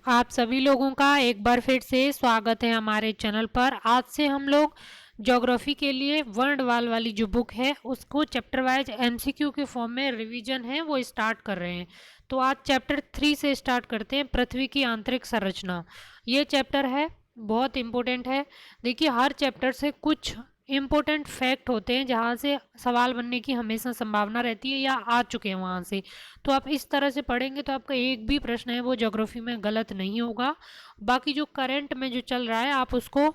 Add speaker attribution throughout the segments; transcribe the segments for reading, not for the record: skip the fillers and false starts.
Speaker 1: आप सभी लोगों का एक बार फिर से स्वागत है हमारे चैनल पर। आज से हम लोग ज्योग्राफी के लिए वर्ल्ड वाल वाली जो बुक है उसको चैप्टर वाइज एमसीक्यू के फॉर्म में रिवीजन है वो स्टार्ट कर रहे हैं। तो आज चैप्टर 3 से स्टार्ट करते हैं, पृथ्वी की आंतरिक संरचना। ये चैप्टर है, बहुत इम्पोर्टेंट है। देखिए, हर चैप्टर से कुछ इम्पोर्टेंट फैक्ट होते हैं जहाँ से सवाल बनने की हमेशा संभावना रहती है या आ चुके हैं वहाँ से। तो आप इस तरह से पढ़ेंगे तो आपका एक भी प्रश्न है वो ज्योग्राफी में गलत नहीं होगा। बाकी जो करंट में जो चल रहा है आप उसको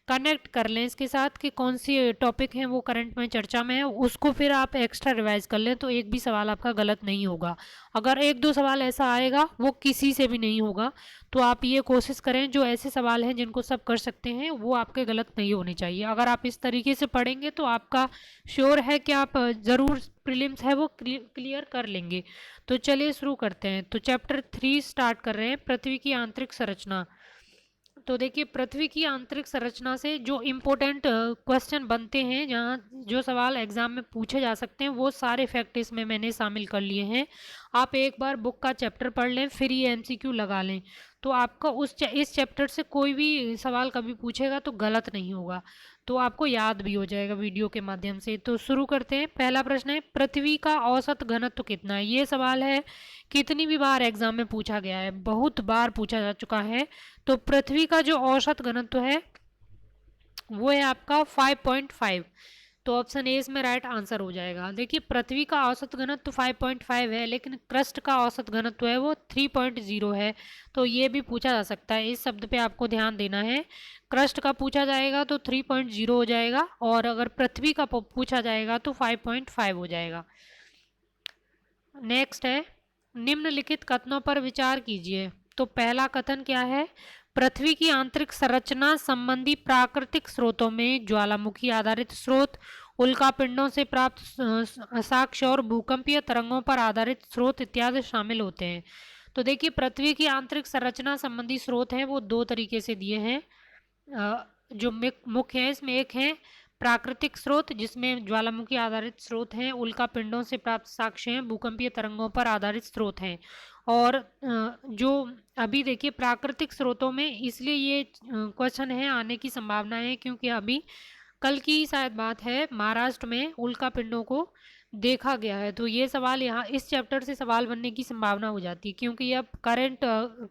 Speaker 1: कनेक्ट कर लें इसके साथ कि कौन सी टॉपिक है वो करंट में चर्चा में है, उसको फिर आप एक्स्ट्रा रिवाइज कर लें तो एक भी सवाल आपका गलत नहीं होगा। अगर एक दो सवाल ऐसा आएगा वो किसी से भी नहीं होगा। तो आप ये कोशिश करें जो ऐसे सवाल हैं जिनको सब कर सकते हैं वो आपके गलत नहीं होने चाहिए। अगर आप इस तरीके से पढ़ेंगे तो आपका श्योर है कि आप ज़रूर प्रीलिम्स है वो क्लियर कर लेंगे। तो चलिए शुरू करते हैं। तो चैप्टर 3 स्टार्ट कर रहे हैं, पृथ्वी की आंतरिक संरचना। तो देखिए, पृथ्वी की आंतरिक संरचना से जो इम्पोर्टेंट क्वेश्चन बनते हैं, जहाँ जो सवाल एग्जाम में पूछे जा सकते हैं, वो सारे फैक्ट इसमें मैंने शामिल कर लिए हैं। आप एक बार बुक का चैप्टर पढ़ लें फिर ये एमसीक्यू लगा लें तो आपका इस चैप्टर से कोई भी सवाल कभी पूछेगा तो गलत नहीं होगा। तो आपको याद भी हो जाएगा वीडियो के माध्यम से। तो शुरू करते हैं। पहला प्रश्न है, पृथ्वी का औसत घनत्व कितना है? ये सवाल है कितनी भी बार एग्जाम में पूछा गया है, बहुत बार पूछा जा चुका है। तो पृथ्वी का जो औसत घनत्व है वो है आपका 5.5। तो ऑप्शन ए इसमें राइट आंसर हो जाएगा। देखिए, पृथ्वी का औसत घनत्व 5.5 है लेकिन क्रस्ट का औसत घनत्व है वो 3.0 है। तो ये भी पूछा जा सकता है, इस शब्द पे आपको ध्यान देना है। क्रस्ट का पूछा जाएगा तो 3.0 हो जाएगा और अगर पृथ्वी का पूछा जाएगा तो 5.5 हो जाएगा। नेक्स्ट है, निम्नलिखित कथनों पर विचार कीजिए। तो पहला कथन क्या है? पृथ्वी की आंतरिक संरचना संबंधी प्राकृतिक स्रोतों में ज्वालामुखी आधारित स्रोत, उल्कापिंडों से प्राप्त साक्ष्य और भूकंपीय तरंगों पर आधारित स्रोत इत्यादि शामिल होते हैं। तो देखिए, पृथ्वी की आंतरिक संरचना संबंधी स्रोत हैं वो दो तरीके से दिए हैं। जो मुख्य है इसमें एक है प्राकृतिक स्रोत जिसमें ज्वालामुखी आधारित स्रोत हैं, उल्कापिंडों से प्राप्त साक्ष्य हैं, भूकंपीय तरंगों पर आधारित स्रोत हैं। और जो अभी देखिए प्राकृतिक स्रोतों में इसलिए ये क्वेश्चन है आने की संभावना है क्योंकि अभी कल की शायद बात है, महाराष्ट्र में उल्कापिंडों को देखा गया है। तो ये सवाल यहाँ इस चैप्टर से सवाल बनने की संभावना हो जाती है क्योंकि अब करंट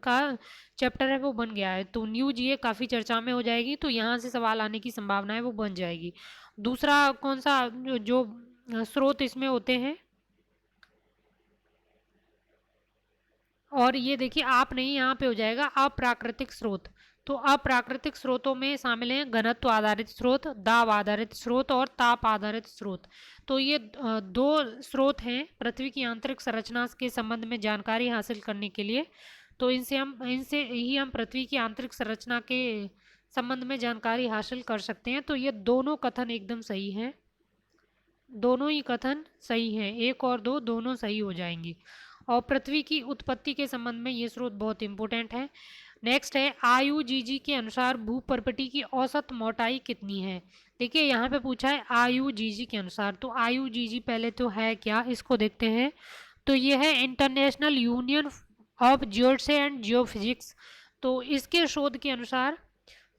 Speaker 1: का चैप्टर है वो बन गया है तो न्यूज ये काफ़ी चर्चा में हो जाएगी तो यहाँ से सवाल आने की संभावना है वो बन जाएगी। दूसरा कौन सा जो स्रोत इसमें होते हैं, और ये देखिए आप नहीं, यहाँ पे हो जाएगा अप्राकृतिक स्रोत। तो अप्राकृतिक स्रोतों में शामिल हैं घनत्व आधारित स्रोत, दाब आधारित स्रोत और ताप आधारित स्रोत। तो ये दो स्रोत हैं पृथ्वी की आंतरिक संरचना के संबंध में जानकारी हासिल करने के लिए। तो इनसे ही हम पृथ्वी की आंतरिक संरचना के संबंध में जानकारी हासिल कर सकते हैं। तो ये दोनों कथन एकदम सही हैं, दोनों ही कथन सही हैं, एक और दो दोनों सही हो जाएंगी। और पृथ्वी की उत्पत्ति के संबंध में ये स्रोत बहुत इंपॉर्टेंट है। नेक्स्ट है, आयुजीजी के अनुसार भूपर्पटी की औसत मोटाई कितनी है? देखिए यहाँ पे पूछा है आयुजीजी के अनुसार, तो आयुजीजी पहले तो है क्या इसको देखते हैं। तो ये है international union of geodesy and geophysics. तो इसके शोध के अनुसार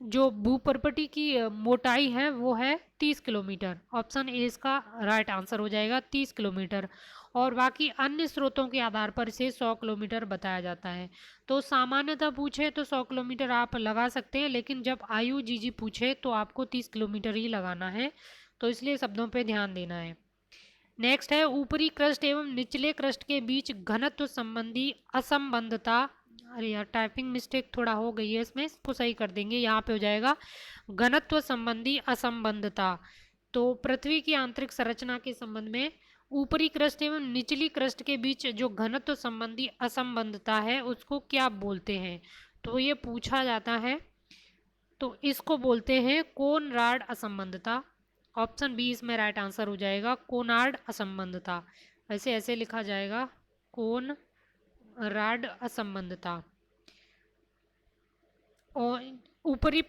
Speaker 1: जो भूपर्पटी की मोटाई है वो है 30 किलोमीटर। ऑप्शन ए इसका राइट आंसर हो जाएगा, 30 किलोमीटर। और बाकी अन्य स्रोतों के आधार पर इसे 100 किलोमीटर बताया जाता है। तो सामान्यतः पूछे तो 100 किलोमीटर आप लगा सकते हैं लेकिन जब आयुजीजी पूछे तो आपको 30 किलोमीटर ही लगाना है। तो इसलिए शब्दों पे ध्यान देना है। नेक्स्ट है, ऊपरी क्रस्ट एवं निचले क्रस्ट के बीच घनत्व संबंधी असंबंधता। अरे यार टाइपिंग मिस्टेक थोड़ा हो गई है इसमें, इसको सही कर देंगे। यहाँ पे हो जाएगा घनत्व संबंधी असंबंधता। तो पृथ्वी की आंतरिक संरचना के संबंध में ऊपरी क्रस्ट एवं निचली क्रस्ट के बीच जो घनत्व संबंधी असंबंधता है उसको क्या बोलते हैं? तो ये पूछा जाता है। तो इसको बोलते हैं कोनराड असंबंधता। ऑप्शन बी इसमें राइट आंसर हो जाएगा, कोनार्ड असंबंधता। वैसे ऐसे लिखा जाएगा, कोन राड असंबंधता। और ऊपरी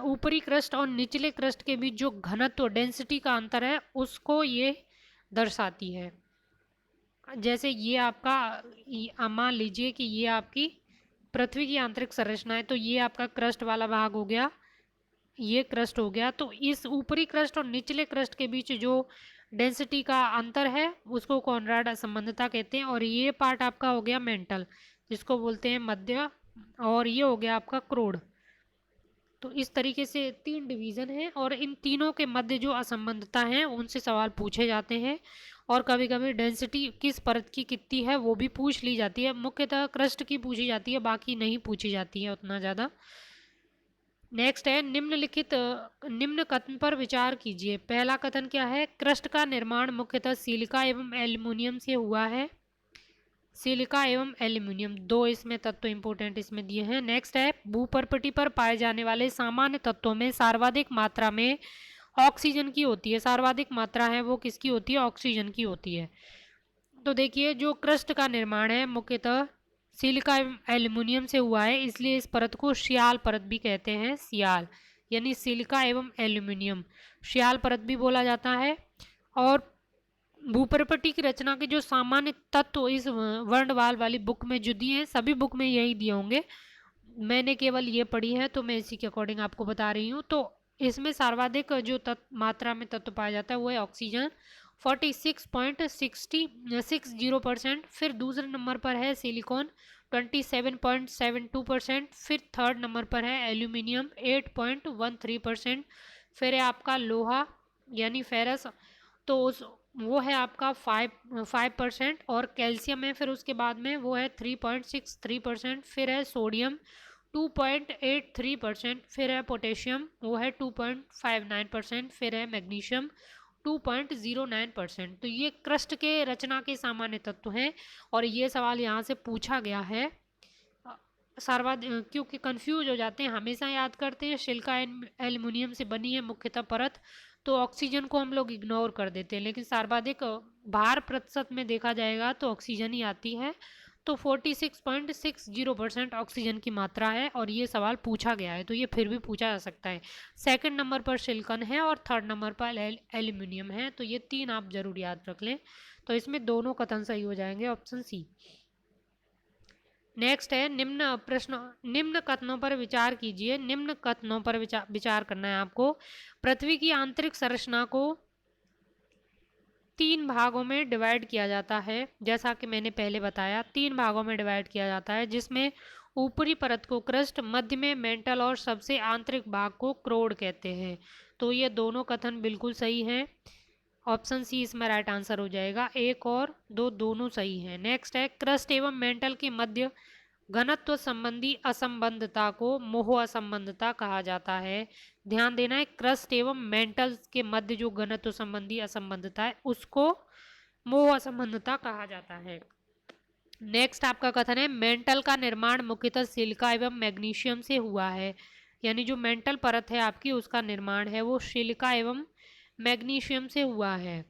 Speaker 1: ऊपरी क्रस्ट और निचले क्रस्ट के बीच जो घनत्व डेंसिटी का अंतर है उसको ये दर्शाती है। जैसे ये आपका मान लीजिए कि ये आपकी पृथ्वी की आंतरिक संरचना है, तो ये आपका क्रस्ट वाला भाग हो गया, ये क्रस्ट हो गया। तो इस ऊपरी क्रस्ट और निचले क्रस्ट के बीच जो डेंसिटी का अंतर है उसको कॉनराड असंबंधता कहते हैं। और ये पार्ट आपका हो गया मेंटल, जिसको बोलते हैं मध्य, और ये हो गया आपका क्रोड। तो इस तरीके से 3 डिवीज़न हैं और इन तीनों के मध्य जो असंबंधता है उनसे सवाल पूछे जाते हैं। और कभी कभी डेंसिटी किस परत की कितनी है वो भी पूछ ली जाती है। मुख्यतः क्रस्ट की पूछी जाती है, बाकी नहीं पूछी जाती है उतना ज़्यादा। नेक्स्ट है निम्न कथन पर विचार कीजिए। पहला कथन क्या है? क्रस्ट का निर्माण मुख्यतः सिलिका एवं एल्युमिनियम से हुआ है। सिलिका एवं एल्युमिनियम, दो इसमें तत्व इंपोर्टेंट इसमें दिए हैं। नेक्स्ट है भूपर्पटी पर पाए जाने वाले सामान्य तत्वों में सर्वाधिक मात्रा में ऑक्सीजन की होती है। सर्वाधिक मात्रा है वो किसकी होती है? ऑक्सीजन की होती है। तो देखिए जो क्रस्ट का निर्माण है मुख्यतः सिलिका एवं एल्युमिनियम से हुआ है, इसलिए इस परत को श्याल परत भी कहते हैं। सियाल यानी सिलिका एवं एल्युमिनियम, श्याल परत भी बोला जाता है। और भूपर्पटी की रचना के जो सामान्य तत्व इस वर्णवाल वाली बुक में जो दिए हैं, सभी बुक में यही दिए होंगे, मैंने केवल ये पढ़ी है तो मैं इसी के अकॉर्डिंग आपको बता रही हूँ। तो इसमें सर्वाधिक जो मात्रा में तत्व पाया जाता है वो है ऑक्सीजन, 46.60%। फिर दूसरे नंबर पर है सिलिकॉन 27.72%। फिर थर्ड नंबर पर है एल्यूमिनियम 8.13%। फिर है आपका लोहा यानी फेरस, तो उस वो है आपका 5%। और कैल्शियम है फिर उसके बाद में, वो है 3.63%। फिर है सोडियम 2.83%। फिर है पोटेशियम, वो है 2.59%। फिर है मैग्नीशियम 2.09%। तो ये क्रस्ट के रचना के सामान्य तत्व हैं और ये सवाल यहाँ से पूछा गया है। क्योंकि कंफ्यूज हो जाते हैं, हमेशा याद करते हैं सिलिका एल्युमिनियम से बनी है मुख्यतः परत, तो ऑक्सीजन को हम लोग इग्नोर कर देते हैं। लेकिन सर्वाधिक भार प्रतिशत में देखा जाएगा तो ऑक्सीजन ही आती है। तो 46.60% ऑक्सीजन की मात्रा है और ये सवाल पूछा गया है, तो ये फिर भी पूछा जा सकता है। सेकंड नंबर पर सिलिकॉन है और थर्ड नंबर पर एल्यूमिनियम है, तो ये 3 आप जरूर याद रख लें। तो इसमें दोनों कथन सही हो जाएंगे, ऑप्शन सी। नेक्स्ट है निम्न कथनों पर विचार कीजिए। निम्न कथनों पर विचार करना है आपको। पृथ्वी की आंतरिक संरचना को 3 भागों में डिवाइड किया जाता है। जैसा कि मैंने पहले बताया 3 भागों में डिवाइड किया जाता है, जिसमें ऊपरी परत को क्रस्ट, मध्य में मेंटल और सबसे आंतरिक भाग को क्रोड कहते हैं। तो ये दोनों कथन बिल्कुल सही हैं। ऑप्शन सी इसमें राइट आंसर हो जाएगा। 1 और 2 दोनों सही हैं। नेक्स्ट है क्रस्ट एवं मेंटल के मध्य घनत्व संबंधी असंबंधता को मोह असंबंधता कहा जाता है। ध्यान देना है, क्रस्ट एवं मेंटल के मध्य जो घनत्व संबंधी असंबंधता है उसको मोह असंबंधता कहा जाता है। नेक्स्ट आपका कथन है मेंटल का निर्माण मुख्यतः सिलिका एवं मैग्नीशियम से हुआ है। यानी जो मेंटल परत है आपकी उसका निर्माण है वो सिलिका एवं मैग्नीशियम से हुआ है।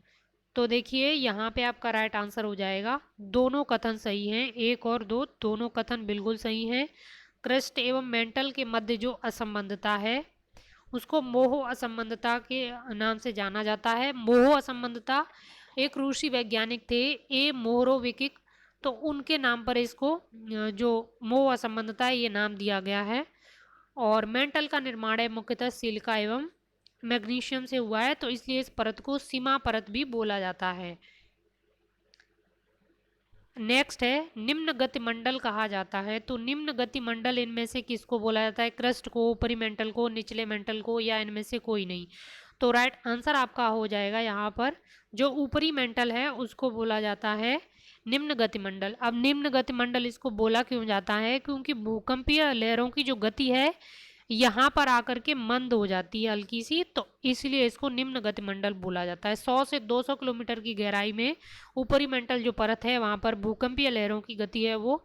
Speaker 1: तो देखिए यहाँ पे आपका राइट आंसर हो जाएगा। दोनों कथन सही हैं, 1 और 2 दोनों कथन बिल्कुल सही हैं। क्रस्ट एवं मेंटल के मध्य जो असंबंधता है उसको मोह असंबंधता के नाम से जाना जाता है। मोह असंबंधता एक रूसी वैज्ञानिक थे, ए मोहरोविकिक, तो उनके नाम पर इसको जो मोह असंबंधता है ये नाम दिया गया है। और मेंटल का निर्माण है मुख्यतः सिलिका एवं मैग्नीशियम से हुआ है, तो इसलिए इस परत को सीमा परत भी बोला जाता है। नेक्स्ट है निम्न गतिमंडल कहा जाता है। तो निम्न गतिमंडल इनमें से किसको बोला जाता है? क्रस्ट को, ऊपरी मेंटल को, निचले मेंटल को, या इनमें से कोई नहीं? तो राइट आंसर आपका हो जाएगा यहाँ पर जो ऊपरी मेंटल है उसको बोला जाता है निम्न गतिमंडल। अब निम्न गतिमंडल इसको बोला क्यों जाता है? क्योंकि भूकंपीय लहरों की जो गति है यहाँ पर आकर के मंद हो जाती है हल्की सी, तो इसलिए इसको निम्न गतिमंडल बोला जाता है। 100 से 200 किलोमीटर की गहराई में ऊपरी मेंटल जो परत है वहाँ पर भूकंपीय लहरों की गति है वो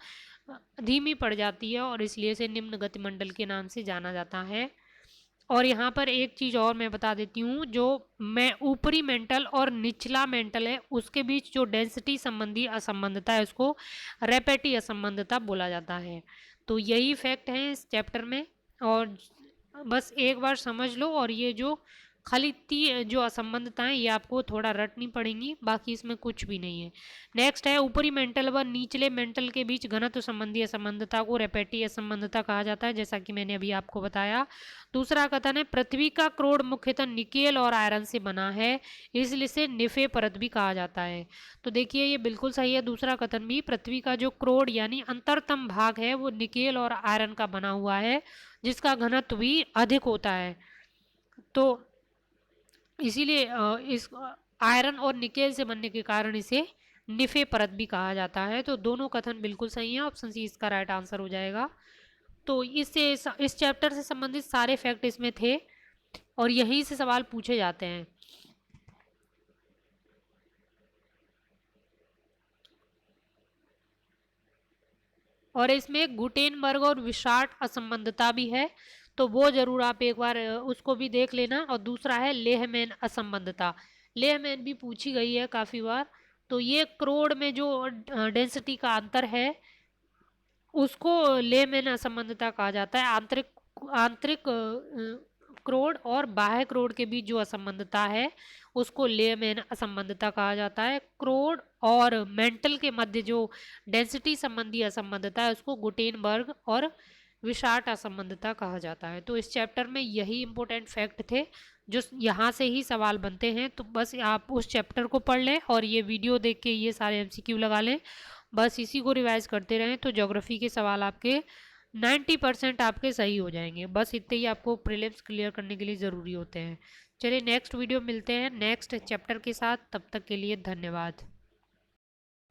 Speaker 1: धीमी पड़ जाती है और इसलिए इसे निम्न गतिमंडल के नाम से जाना जाता है। और यहाँ पर एक चीज़ और मैं बता देती हूँ, जो मैं ऊपरी मेंटल और निचला मेंटल है उसके बीच जो डेंसिटी संबंधी असंबंधता है उसको रेपेटी असंबंधता बोला जाता है। तो यही फैक्ट है इस चैप्टर में, और बस एक बार समझ लो और ये जो खाली जो असंबंधताएं ये आपको थोड़ा रटनी पड़ेंगी, बाकी इसमें कुछ भी नहीं है। नेक्स्ट है ऊपरी मेंटल व निचले मेंटल के बीच घनत्व संबंधी असंबंधता को रेपेटी असंबंधता कहा जाता है, जैसा कि मैंने अभी आपको बताया। दूसरा कथन है पृथ्वी का क्रोड मुख्यतः निकेल और आयरन से बना है, इसलिए इसे निफे परत भी कहा जाता है। तो देखिए ये बिल्कुल सही है, दूसरा कथन भी। पृथ्वी का जो क्रोड यानी अंतरतम भाग है वो निकेल और आयरन का बना हुआ है, जिसका घनत्व भी अधिक होता है। तो इसीलिए इस आयरन और निकेल से बनने के कारण इसे निफे परत भी कहा जाता है। तो दोनों कथन बिल्कुल सही हैं, ऑप्शन सी इसका राइट आंसर हो जाएगा। तो इससे इस चैप्टर से संबंधित सारे फैक्ट इसमें थे और यहीं से सवाल पूछे जाते हैं। और इसमें गुटेनबर्ग और विशार्ट असंबंधता भी है, तो वो जरूर आप एक बार उसको भी देख लेना। और दूसरा है लेहमैन असंबंधता, लेहमैन भी पूछी गई है काफ़ी बार। तो ये क्रोड में जो डेंसिटी का अंतर है उसको लेमैन असंबंधता कहा जाता है। आंतरिक आंतरिक क्रोड और बाह्य क्रोड के बीच जो असंबंधता है उसको लेमैन असंबंधता कहा जाता है। क्रोड और मेंटल के मध्य जो डेंसिटी संबंधी असंबंधता है उसको गुटेनबर्ग और विशार्ट असंबंधता कहा जाता है। तो इस चैप्टर में यही इंपॉर्टेंट फैक्ट थे जो यहाँ से ही सवाल बनते हैं। तो बस आप उस चैप्टर को पढ़ लें और ये वीडियो देख के ये सारे एमसीक्यू लगा लें, बस इसी को रिवाइज करते रहें तो ज्योग्राफी के सवाल आपके 90% आपके सही हो जाएंगे। बस इतने ही आपको प्रीलिम्स क्लियर करने के लिए ज़रूरी होते हैं। चलिए नेक्स्ट वीडियो मिलते हैं नेक्स्ट चैप्टर के साथ, तब तक के लिए धन्यवाद।